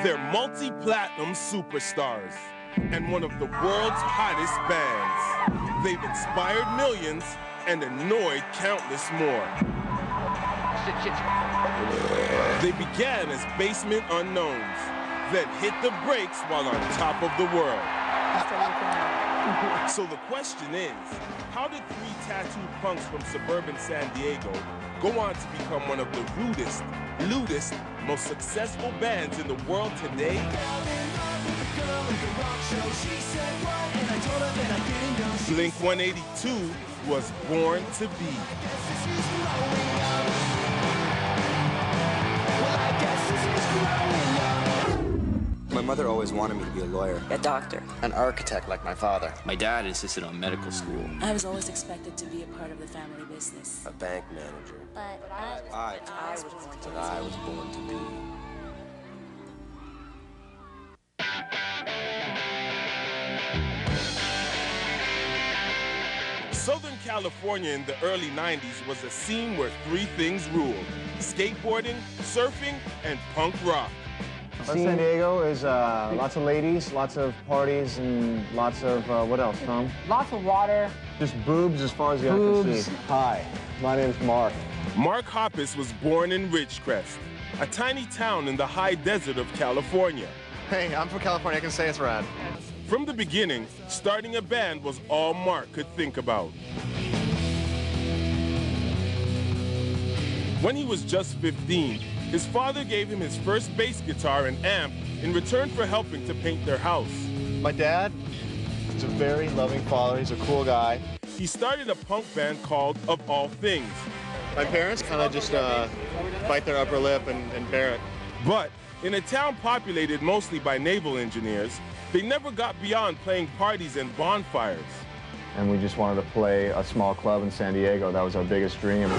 They're multi-platinum superstars and one of the world's hottest bands. They've inspired millions and annoyed countless more. They began as basement unknowns, then hit the brakes while on top of the world. So the question is, how did three tattooed punks from suburban San Diego go on to become one of the rudest, lewdest, most successful bands in the world today? Blink-182 was born to be. My mother always wanted me to be a lawyer. A doctor. An architect like my father. My dad insisted on medical school. I was always expected to be a part of the family business. A bank manager. But I was born to be. Southern California in the early 90s was a scene where three things ruled: skateboarding, surfing, and punk rock. San Diego is lots of ladies, lots of parties, and lots of, what else, Tom? Lots of water. Just boobs as far as the eye can see. Hi, my name's Mark. Mark Hoppus was born in Ridgecrest, a tiny town in the high desert of California. Hey, I'm from California. I can say it's rad. From the beginning, starting a band was all Mark could think about. When he was just 15, his father gave him his first bass guitar and amp in return for helping to paint their house. My dad is a very loving father. He's a cool guy. He started a punk band called Of All Things. My parents kind of just bite their upper lip and bear it. But in a town populated mostly by naval engineers, they never got beyond playing parties and bonfires. And we just wanted to play a small club in San Diego. That was our biggest dream.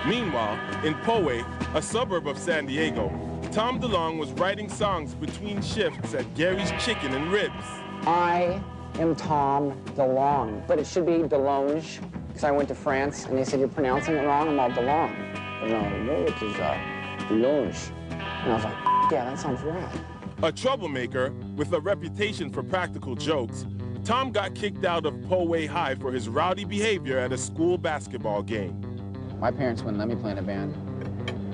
Meanwhile, in Poway, a suburb of San Diego, Tom DeLonge was writing songs between shifts at Gary's Chicken and Ribs. I am Tom DeLonge, but it should be DeLonge, because I went to France and they said you're pronouncing it wrong. I'm all DeLonge. No, which is DeLonge. And I was like, yeah, that sounds right. A troublemaker with a reputation for practical jokes, Tom got kicked out of Poway High for his rowdy behavior at a school basketball game. My parents wouldn't let me play in a band.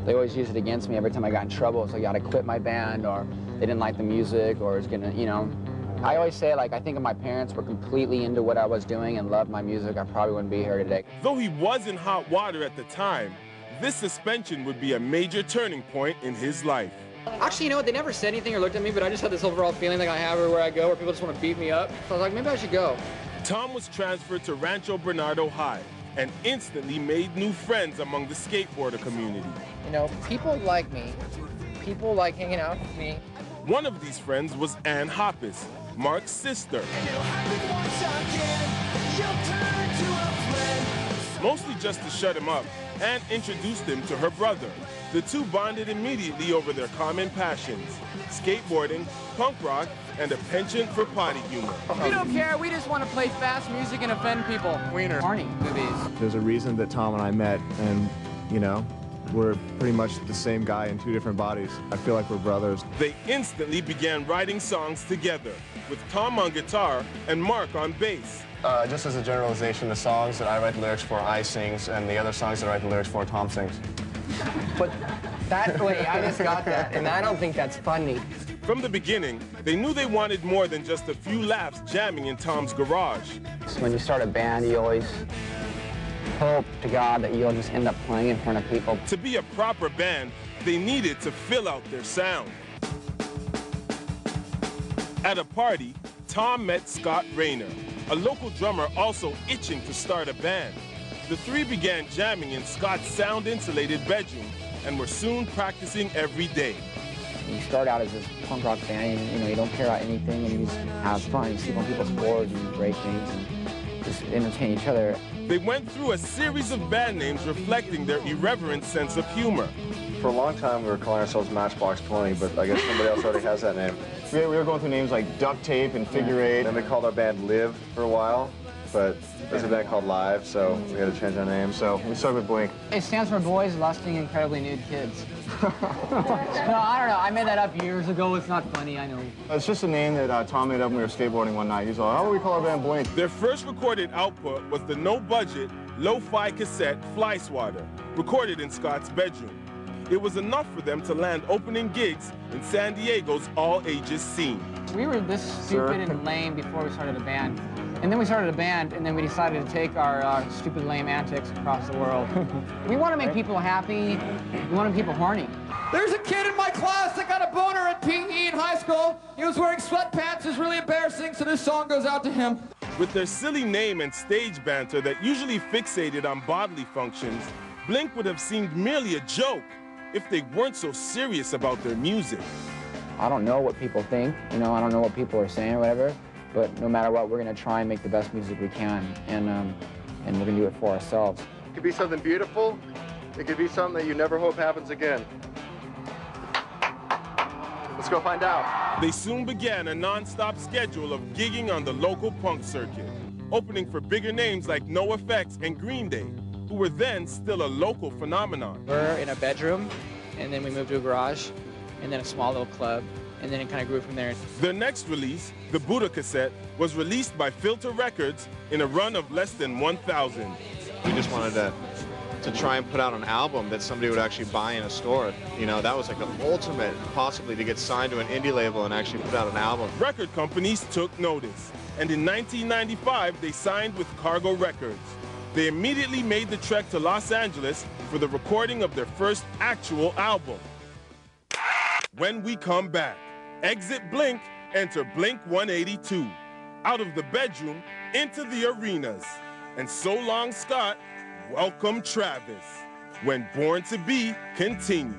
They always used it against me every time I got in trouble. So I got to quit my band, or they didn't like the music, or it's gonna, you know. I always say, like, I think if my parents were completely into what I was doing and loved my music, I probably wouldn't be here today. Though he was in hot water at the time, this suspension would be a major turning point in his life. Actually, you know what? They never said anything or looked at me, but I just had this overall feeling like I have everywhere I go, where people just want to beat me up. So I was like, maybe I should go. Tom was transferred to Rancho Bernardo High and instantly made new friends among the skateboarder community. You know, people like me. People like hanging out with me. One of these friends was Ann Hoppus, Mark's sister. Mostly just to shut him up, Ann introduced him to her brother. The two bonded immediately over their common passions: skateboarding, punk rock, and a penchant for potty humor. We don't care. We just want to play fast music and offend people. Wiener. Barney movies. There's a reason that Tom and I met, and, you know, we're pretty much the same guy in two different bodies. I feel like we're brothers. They instantly began writing songs together, with Tom on guitar and Mark on bass. Just as a generalization, the songs that I write the lyrics for, I sings, and the other songs that I write the lyrics for, Tom sings. But that way, I just got that, and I don't think that's funny. From the beginning, they knew they wanted more than just a few laps jamming in Tom's garage. So when you start a band, you always hope to God that you'll just end up playing in front of people. To be a proper band, they needed to fill out their sound. At a party, Tom met Scott Rayner, a local drummer also itching to start a band. The three began jamming in Scott's sound-insulated bedroom and were soon practicing every day. You start out as this punk rock band, and, you know, you don't care about anything, and you just have fun. You sleep on people's floors and break things and just entertain each other. They went through a series of band names reflecting their irreverent sense of humor. For a long time, we were calling ourselves Matchbox 20, but I guess somebody else already has that name. We were going through names like Duct Tape and Figure Eight, and they called our band Live for a while. but there's a band called Live, so we had to change our name. So we stuck with Blink. It stands for Boys Lusting Incredibly Nude Kids. No, I don't know. I made that up years ago. It's not funny, I know. It's just a name that Tom made up when we were skateboarding one night. He's like, how do we call our band Blink? Their first recorded output was the no-budget, lo-fi cassette Fly Swatter, recorded in Scott's bedroom. It was enough for them to land opening gigs in San Diego's all-ages scene. We were this stupid and lame before we started a band. And then we started a band, and then we decided to take our stupid, lame antics across the world. We want to make people happy. We want to make people horny. There's a kid in my class that got a boner at PE in high school. He was wearing sweatpants. It was really embarrassing, so this song goes out to him. With their silly name and stage banter that usually fixated on bodily functions, Blink would have seemed merely a joke if they weren't so serious about their music. I don't know what people think, you know, I don't know what people are saying or whatever, but no matter what, we're going to try and make the best music we can, and we're going to do it for ourselves. It could be something beautiful. It could be something that you never hope happens again. Let's go find out. They soon began a non-stop schedule of gigging on the local punk circuit, opening for bigger names like NoFX and Green Day, who were then still a local phenomenon. We're in a bedroom, and then we moved to a garage, and then a small little club, and then it kind of grew from there. Their next release, the Buddha cassette, was released by Filter Records in a run of less than 1,000. We just wanted to try and put out an album that somebody would actually buy in a store. You know, that was like the ultimate, possibly, to get signed to an indie label and actually put out an album. Record companies took notice, and in 1995, they signed with Cargo Records. They immediately made the trek to Los Angeles for the recording of their first actual album. When we come back, exit Blink, enter Blink 182. Out of the bedroom, into the arenas. And so long, Scott, welcome Travis. When Born to Be continues.